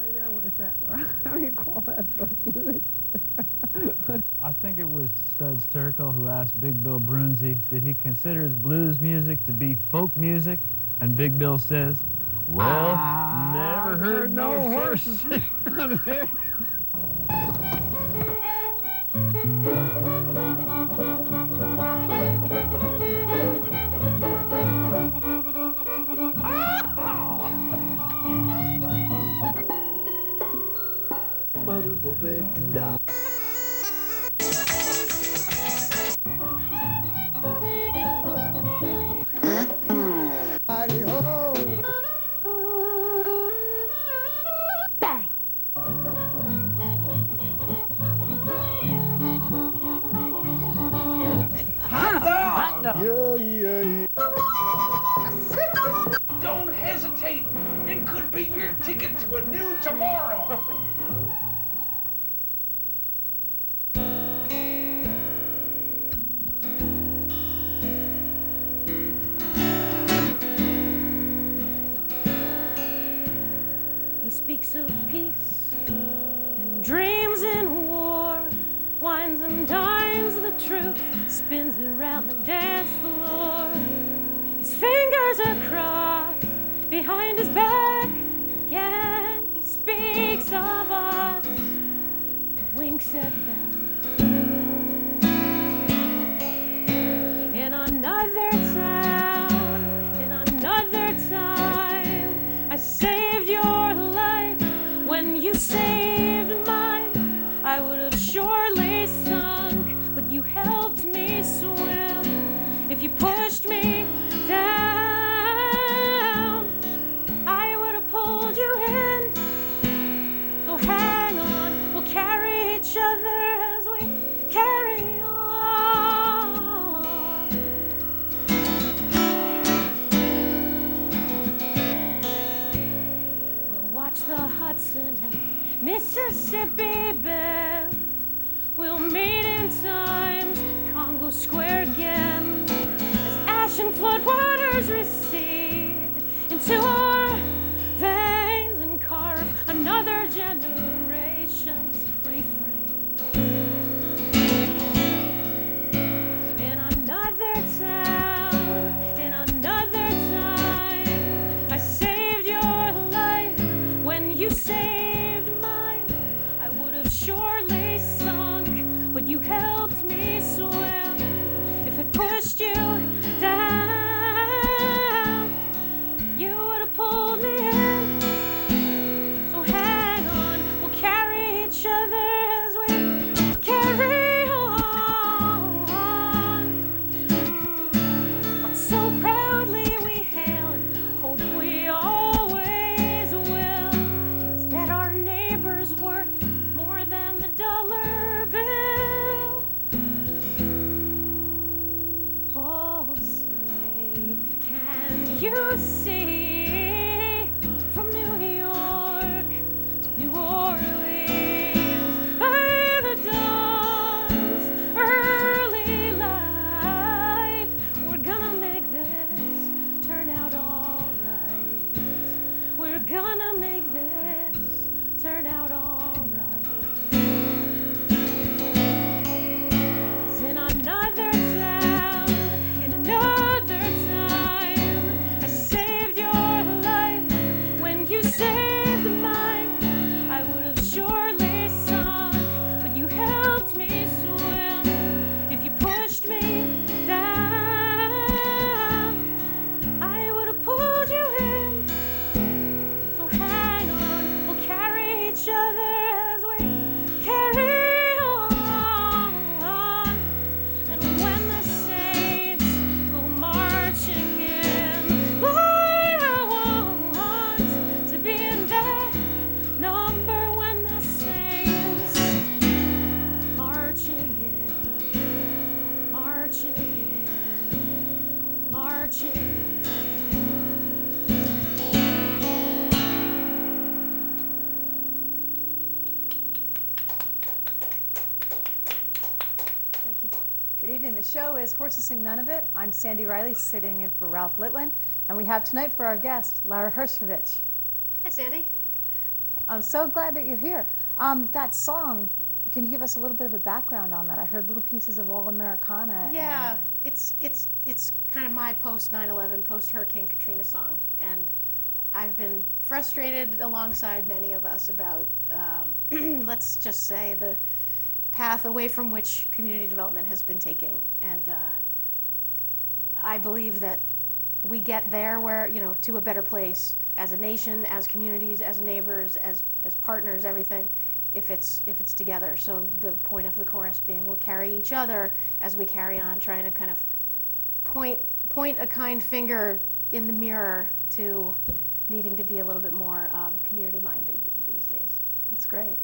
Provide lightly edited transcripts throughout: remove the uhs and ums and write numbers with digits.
way there, what is that? How do you call that folk music? I think it was Studs Terkel who asked Big Bill Brunzi, did he consider his blues music to be folk music? And Big Bill says, well, never heard no horses. Don't hesitate. It could be your ticket to a new tomorrow. He speaks of peace and dreams in war, wines and dines the truth, spins around the dance floor. His fingers are crossed behind his back. Again, he speaks of us, winks at them. In another town, in another time, I saved your life when you saved mine. I would have surely sunk, but you helped me swim. If you pushed me down, I would have pulled you in. So hang on, we'll carry each other as we carry on. We'll watch the Hudson and Mississippi bends. We'll meet in times, Congo Square again, as ash and flood waters recede into our veins and carve another generation's refrain. In another town, in another time, I saved your life when you saved mine. I would have surely sunk, but you helped me swim. If it pushed you down, you would have pulled me in. So hang on, we'll carry each other as we carry on. What so proudly we hail and hope we always will is that our neighbor's worth more than the dollar bill. Oh, say, can you see from New York to New Orleans by the dawn's early light? We're gonna make this turn out all right. We're gonna make this turn out all right. 'Cause in another town, in another time, I saved your life when you saved mine. I would have surely sunk, but you helped me swim. If you pushed me down, I would have pulled you in. So hang on, we'll carry each other as we carry on. And when the saints go marching in, Lord, I want to be in that number when the saints go marching in, go marching in, go marching in. Thank you. Good evening. The show is Horses Sing None of It. I'm Sandy Riley, sitting in for Ralph Litwin, and we have tonight for our guest, Lara Herscovitch. Hi, Sandy. I'm so glad that you're here. That song, can you give us a little bit of a background on that? I heard little pieces of All Americana. Yeah, it's kind of my post 9/11, post Hurricane Katrina song, and I've been frustrated alongside many of us about, let's just say, the path away from which community development has been taking, and I believe that we get there where, you know, to a better place as a nation, as communities, as neighbors, as partners, everything, if it's together. So the point of the chorus being, we'll carry each other as we carry on, trying to kind of point a kind finger in the mirror to needing to be a little bit more community-minded these days. That's great.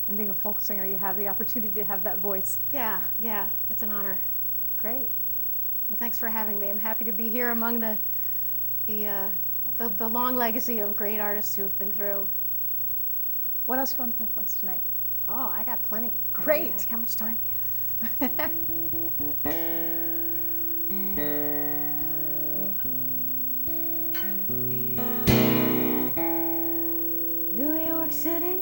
And being a folk singer, you have the opportunity to have that voice. Yeah, it's an honor. Great. Well, thanks for having me. I'm happy to be here among the long legacy of great artists who have been through. What else do you want to play for us tonight? Oh, I got plenty. Great. How much time? New York City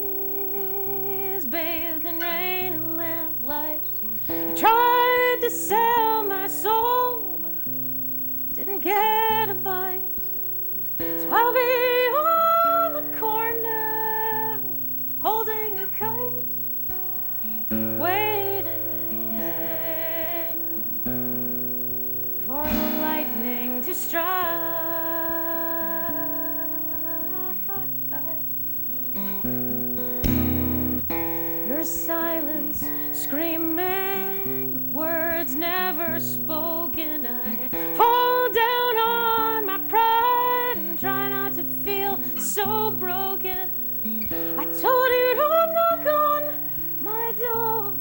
is bathed in rain and lamplight. I tried to sell my soul, but didn't get a bite. So I'll be on the corner, holding a kite, waiting for the lightning to strike. Your silence screaming, words never spoken. I fall down on my pride and try not to feel so broken. I told you don't knock on my door,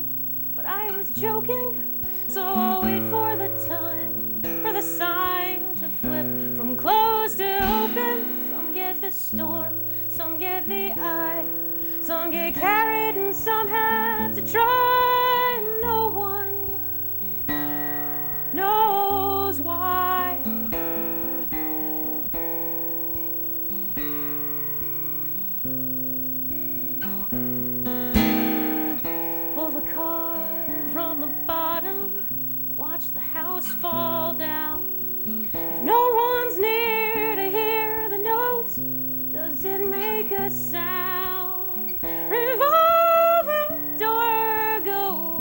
but I was joking. So I'll wait for the time, for the sign to flip from closed to open. Some get the storm, some get the eye, some get carried and some have to try. No one knows why. Pull the card from the bottom, watch the house fall down. If no one's near to hear the notes, does it make a sound? Revolving door goes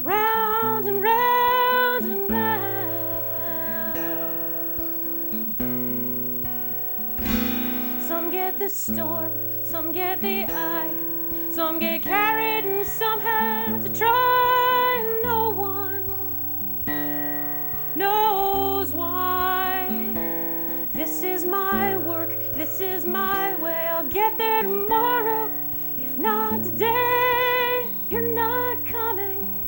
round and round and round. Some get the storm, some get the eye, some get carried and some have to try. No one knows why. This is my work, this is my way. I'll get there tomorrow, if not today. If you're not coming,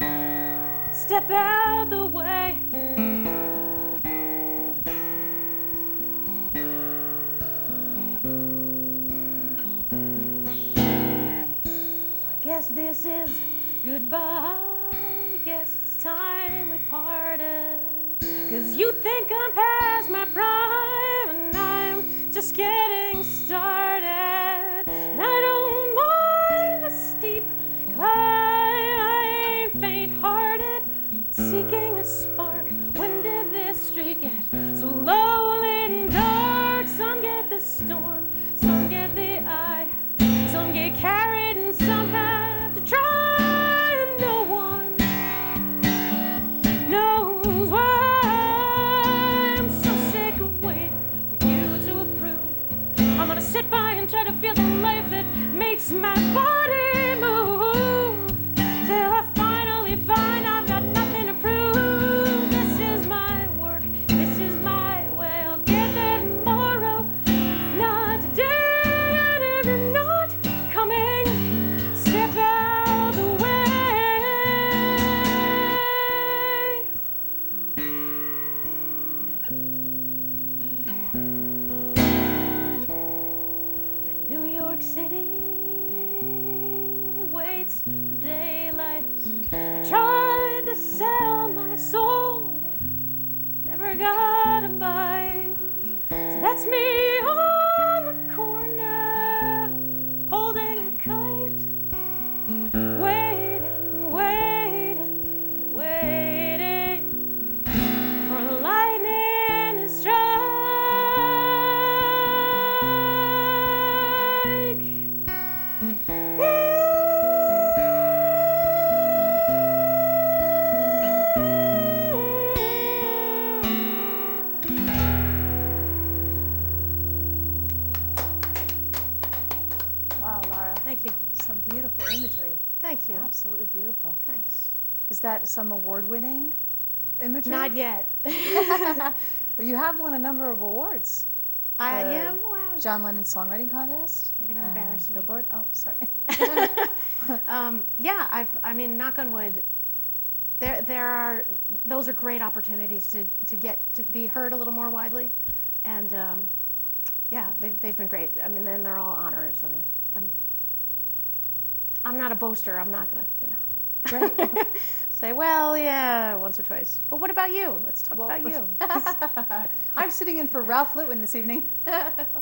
step out the way. So I guess this is goodbye. Guess it's time we parted. 'Cause you think I'm past my prime and I'm just getting started. And I don't want a steep climb. I ain't faint-hearted, but seeking a spark. When did this street get so lonely and dark? Some get the storm, some get the eye, some get carried and some have to try. And no one knows why. I'm so sick of waiting for you to approve. I'm gonna sit by and try to feel the life that makes my body move, till I finally find I've got nothing to prove. This is my work, this is my way. I'll get there tomorrow, if not today. And if you're not coming, step out the way. New York City waits for daylight. I tried to sell my soul, never got a bite. So that's me on the corner, Thank you. Some beautiful imagery. Thank you. Absolutely beautiful. Thanks. Is that some award-winning imagery? Not yet. But you have won a number of awards. I The am. Wow. John Lennon Songwriting Contest. You're gonna and embarrass me. Billboard. Oh, sorry. Yeah, I mean, knock on wood. Those are great opportunities to get to be heard a little more widely, and yeah, they've been great. I mean, then they're all honors, and I'm not a boaster. I'm not gonna, Great. say, well, yeah, once or twice. But what about you? Let's talk about you. I'm sitting in for Ralph Litwin this evening,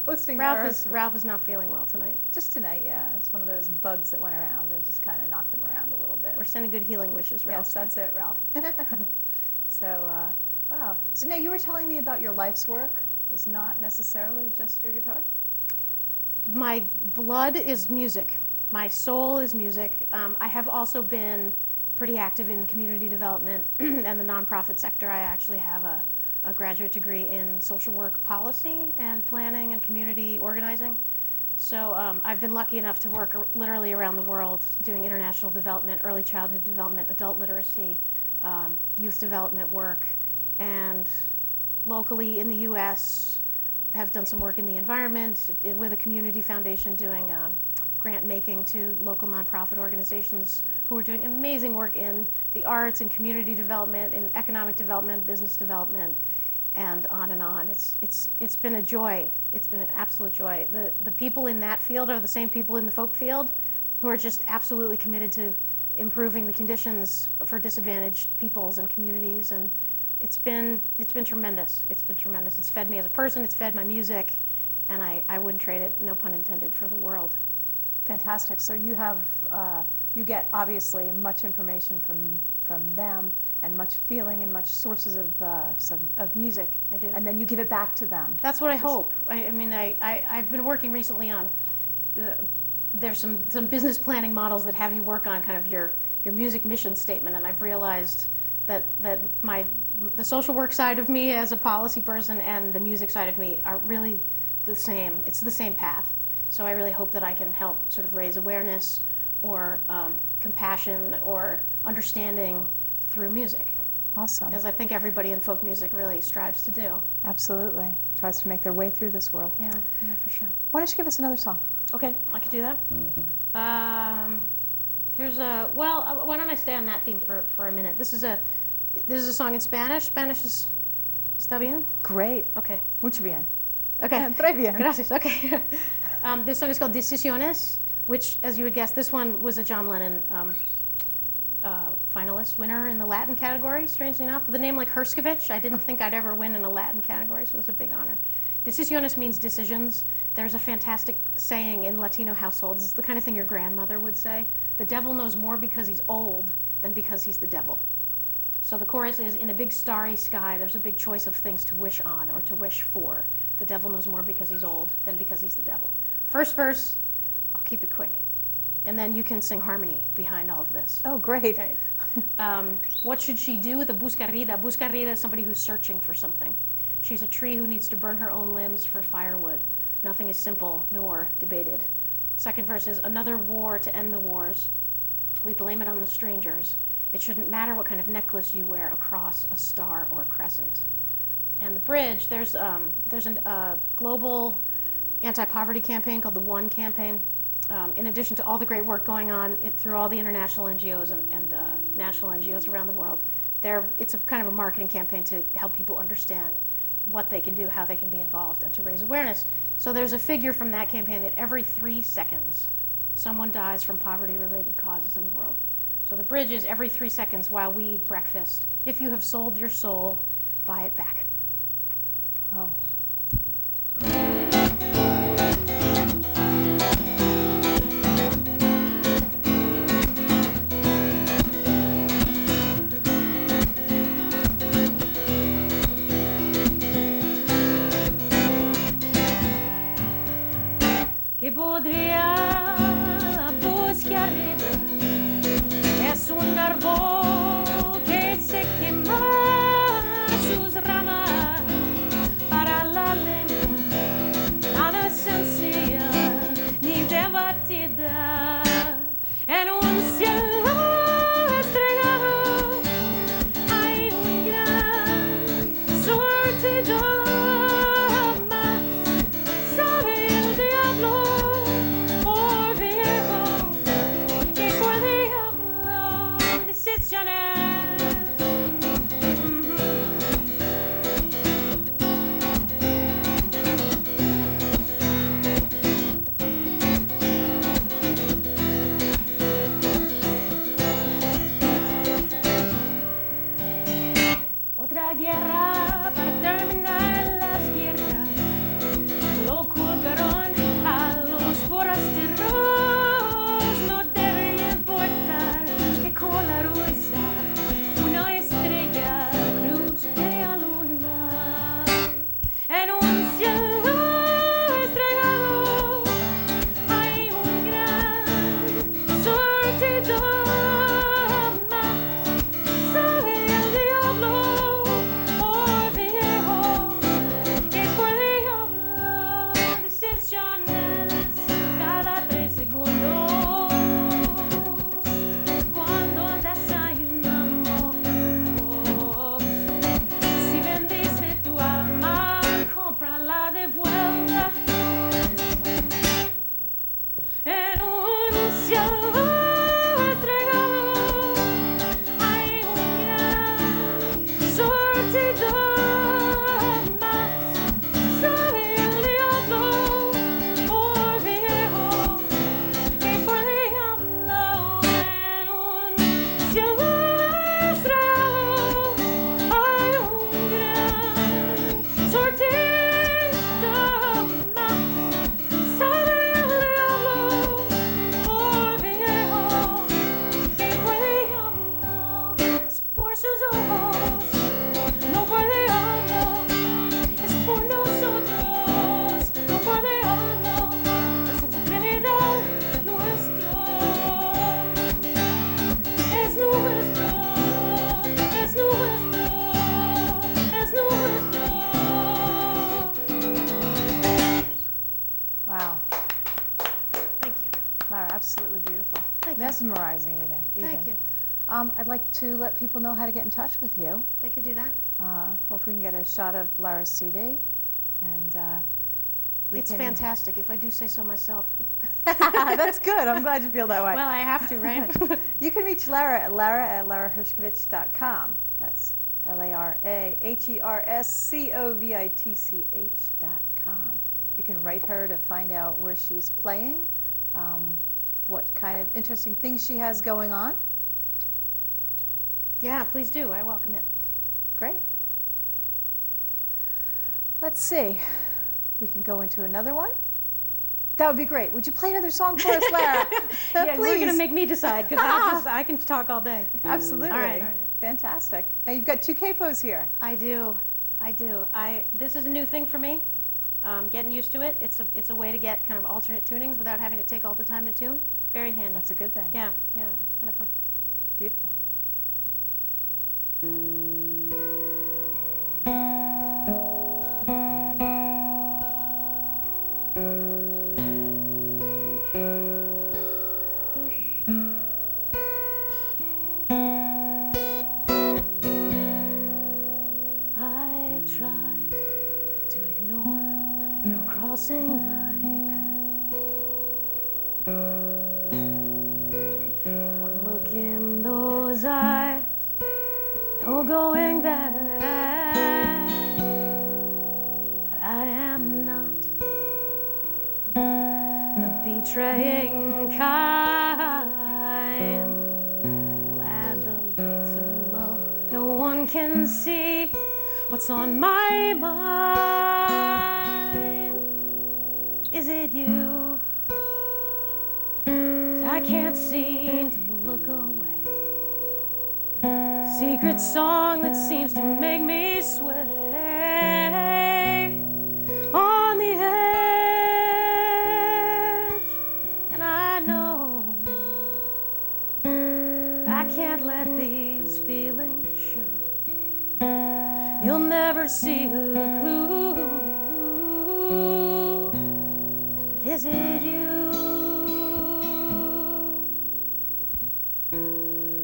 hosting Lara. Ralph is not feeling well tonight. Just tonight, yeah. It's one of those bugs that went around and just kind of knocked him around a little bit. We're sending good healing wishes, Ralph. Yes, that's it, Ralph. So, wow. So now you were telling me about your life's work is not necessarily just your guitar? My blood is music. My soul is music. I have also been pretty active in community development and the nonprofit sector. I actually have a graduate degree in social work policy and planning and community organizing. So I've been lucky enough to work literally around the world doing international development, early childhood development, adult literacy, youth development work, and locally in the U.S. have done some work in the environment with a community foundation doing grant making to local nonprofit organizations who are doing amazing work in the arts and community development, in economic development, business development, and on and on. It's been a joy. It's been an absolute joy. The people in that field are the same people in the folk field who are just absolutely committed to improving the conditions for disadvantaged peoples and communities, and it's been tremendous. It's been tremendous. It's fed me as a person, it's fed my music, and I wouldn't trade it, no pun intended, for the world. Fantastic. So you have, you get obviously much information from them and much feeling and much sources of music. I do. And then you give it back to them. That's what I hope. I mean, I've been working recently on, there's some business planning models that have you work on kind of your music mission statement, and I've realized that the social work side of me as a policy person and the music side of me are really the same. It's the same path. So I really hope that I can help sort of raise awareness or compassion or understanding through music. Awesome. As I think everybody in folk music really strives to do. Absolutely. Tries to make their way through this world. Yeah, for sure. Why don't you give us another song? Okay, I could do that. Here's a, well, why don't I stay on that theme for a minute? This is a song in Spanish. Spanish is, ¿está bien? Great. Okay. Mucho bien. Okay. Très bien. Gracias. Okay. This song is called Decisiones, which, as you would guess, this one was a John Lennon finalist winner in the Latin category, strangely enough. With a name like Herscovitch, I didn't think I'd ever win in a Latin category, so it was a big honor. Decisiones means decisions. There's a fantastic saying in Latino households, it's the kind of thing your grandmother would say. The devil knows more because he's old than because he's the devil. So the chorus is, in a big starry sky, there's a big choice of things to wish on or to wish for. The devil knows more because he's old than because he's the devil. First verse, I'll keep it quick. And then you can sing harmony behind all of this. Oh, great. Right. What should she do with a buscarida? Buscarida is somebody who's searching for something. She's a tree who needs to burn her own limbs for firewood. Nothing is simple nor debated. Second verse is, another war to end the wars. We blame it on the strangers. It shouldn't matter what kind of necklace you wear across a star or a crescent. And the bridge, there's a global anti-poverty campaign called the One Campaign. In addition to all the great work going on through all the international NGOs and national NGOs around the world, it's a kind of a marketing campaign to help people understand what they can do, how they can be involved, and to raise awareness. So there's a figure from that campaign that every 3 seconds, someone dies from poverty-related causes in the world. So the bridge is every 3 seconds while we eat breakfast. If you have sold your soul, buy it back. Oh. Que podría buscar es un árbol que se quema sus ramas para la leña, nada sencilla ni debatida. Lara, absolutely beautiful. Thank you. Mesmerizing even. Thank you. I'd like to let people know how to get in touch with you. They could do that. Well, if we can get a shot of Lara's CD, and It's fantastic, if I do say so myself. That's good. I'm glad you feel that way. Well, I have to, right? You can reach Lara at laraherscovitch.com. That's LaraHerscovitch.com. You can write her to find out where she's playing, what kind of interesting things she has going on. Yeah, please do. I welcome it. Great. Let's see. We can go into another one. That would be great. Would you play another song for us, Lara? Yeah, Please. you're going to make me decide, because I can talk all day. Absolutely. All right. Fantastic. Now you've got two capos here. I do. This is a new thing for me. Getting used to it. It's a way to get kind of alternate tunings without having to take all the time to tune. Very handy. That's a good thing. Yeah, it's kind of fun. Beautiful. I tried to ignore your crossing my path, but one look in those eyes, no going back. But I am not the betraying kind. Glad the lights are low, no one can see what's on my mind. Is it you? 'Cause I can't seem to look away. A secret song that seems to make me sway on the edge. And I know I can't let these feelings show. You'll never see a clue. But is it you?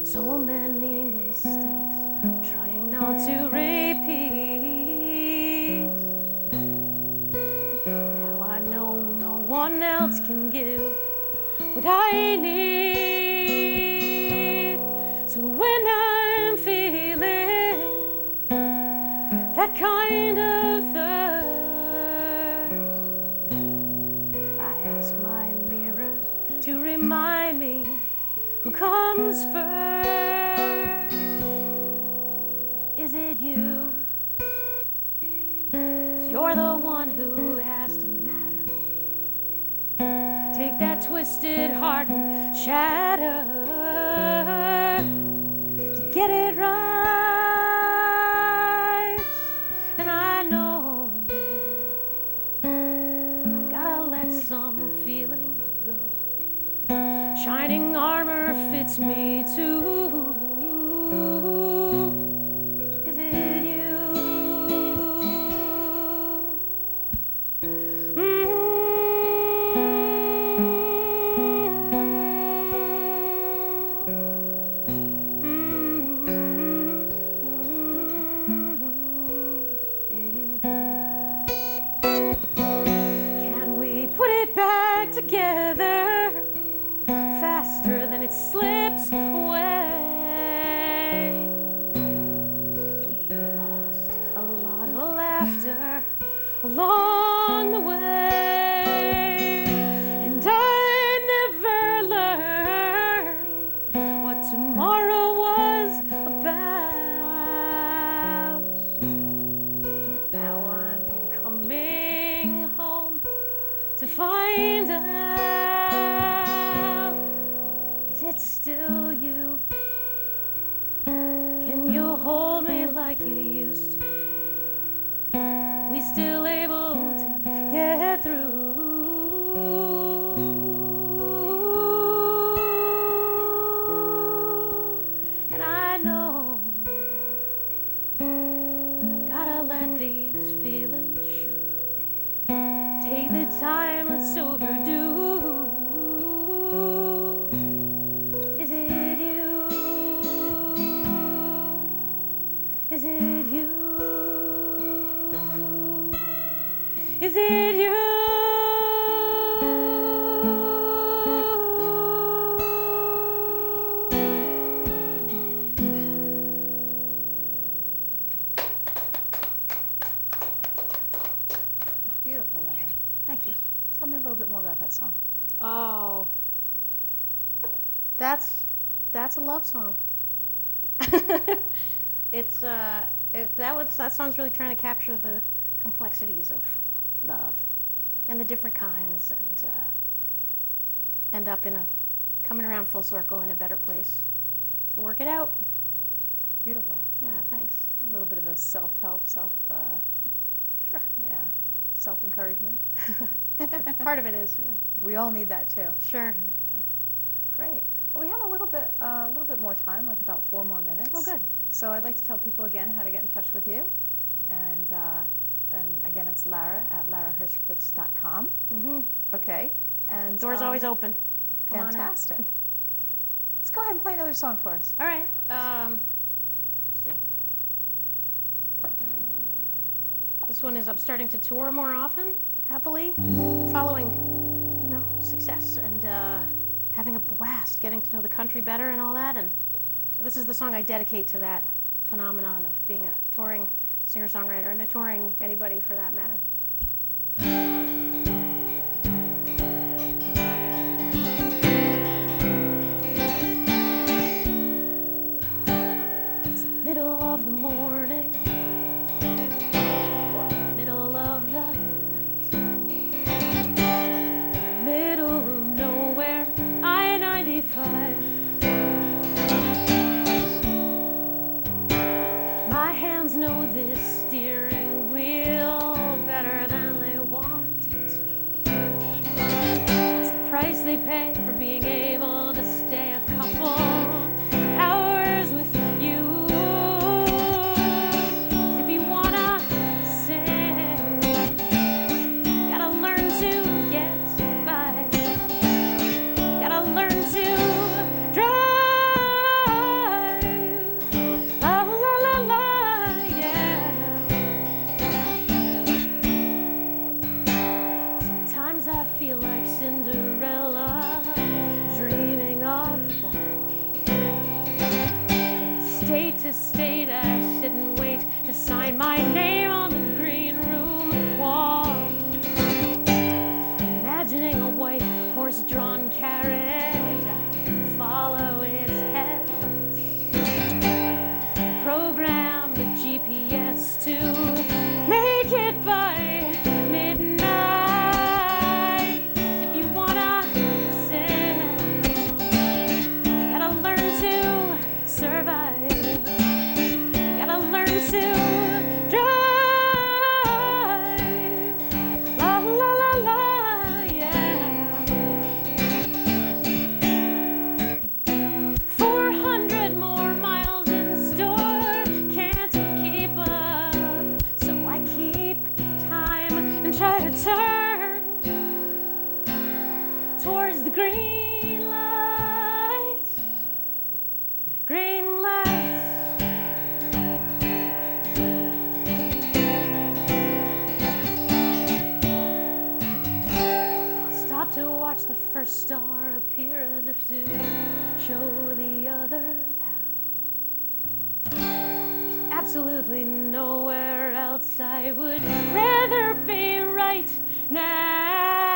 So many mistakes I'm trying not to repeat. Now I know no one else can give what I need. So when I'm feeling that kind of thirst, I ask my mirror to remind me who comes first. Is it you? 'Cause you're the one who has to matter. Take that twisted heart and shatter to get it right. And I know I gotta let some feeling go. Shining armor fits me too. Is it you? Can we put it back together faster than it slips away? We lost a lot of laughter along the way, and I never learned what tomorrow was about. But now I'm coming home to find out. Is it still you? Can you hold me like you used to? Are we still able to get through? And I know I gotta let these feelings show. Take the time that's overdue. bit more about that song. Oh, that's a love song. That song's really trying to capture the complexities of love and the different kinds, and end up coming around full circle in a better place to work it out. Beautiful. Yeah, thanks. A little bit of a self-help, Sure. yeah, self-encouragement. Part of it is, yeah. We all need that too. Sure. Great. Well, we have a little bit more time, like about 4 more minutes. Oh, good. So I'd like to tell people again how to get in touch with you, and again, it's Lara at laraherscovitch.com. Mm-hmm. Okay. And Door's always open. Come on in. Fantastic. Let's go ahead and play another song for us. All right. Let's see. This one is I'm starting to tour more often, happily, following, success and having a blast getting to know the country better and all that. And so this is the song I dedicate to that phenomenon of being a touring singer-songwriter and a touring anybody for that matter. It's the middle of the morning or the middle of the night. In the middle of nowhere, I-95. My hands know this steering wheel better than they wanted to. It's the price they pay for being able to stay a couple hours with you. If you wanna sing, gotta learn to get by. Gotta learn to drive. La la la la, yeah. Sometimes I feel like Cinderella, dreaming of the ball. State to state, I sit and wait to sign my name on the green room wall. Imagining a white horse-drawn carriage, I follow its headlights. Program the GPS to make it by midnight. If you wanna sing, gotta learn to survive. Gotta learn to drive. La la la la, yeah. 400 more miles in store, can't keep up, so I keep time and try to turn towards the green lights. Green lights. I'll stop to watch the first star appear as if to show the others how. There's absolutely nowhere else I would rather be right now.